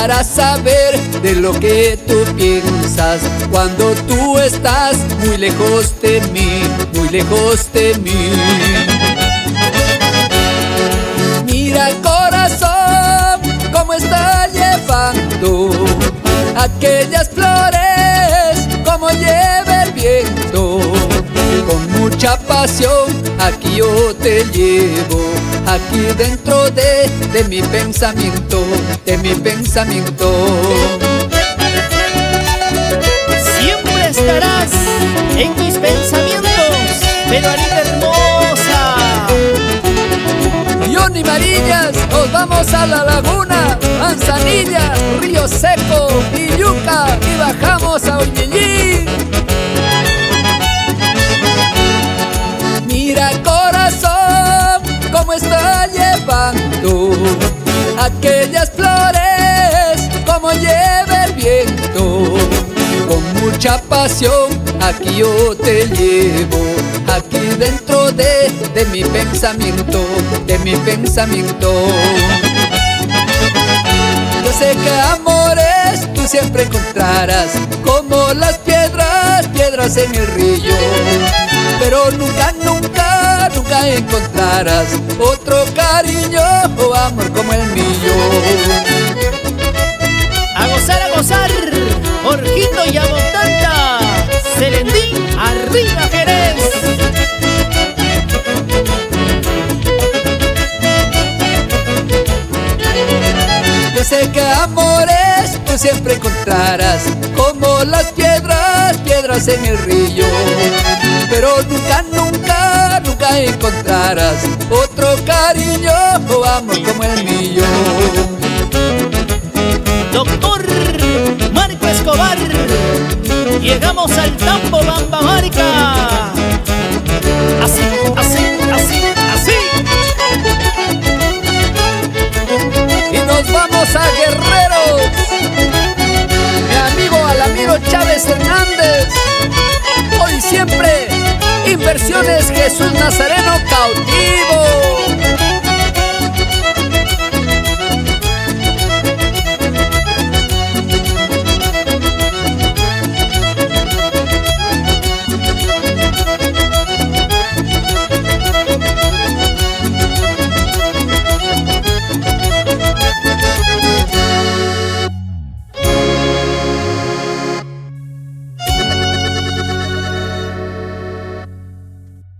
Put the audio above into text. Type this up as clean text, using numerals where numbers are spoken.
para saber de lo que tú piensas cuando tú estás muy lejos de mí, muy lejos de mí. Mira corazón, cómo está llevando aquellas flores, como lleva el viento. Con mucha pasión aquí yo te llevo, aquí dentro de mi pensamiento, de mi pensamiento. Siempre estarás en mis pensamientos, Peruanita hermosa. Johnny Mariñas, nos vamos a la laguna, Manzanilla, Río Seco y Yuca, y bajamos a Oñeñí. Mira corazón, cómo está llevando aquellas flores, como lleva el viento. Con mucha pasión aquí yo te llevo, aquí dentro de mi pensamiento, de mi pensamiento. Yo sé que amores tú siempre encontrarás, como las piedras, piedras en el río. Pero nunca, nunca, nunca encontrarás otro cariño o amor como el mío. A gozar, Jorgito y Abondanta, Selendín, arriba Jerez. Yo sé que amores tú siempre encontrarás, como las piedras, piedras en el río. Pero nunca, nunca, nunca encontrarás otro cariño o amor como el mío. Doctor Marco Escobar, llegamos al Tambo Bamba Marca. Así, así, así, así. Y nos vamos a Guerrero, mi amigo Alamiro Chávez Hernández. Hoy siempre, Inversiones Jesús Nazareno Cautivo.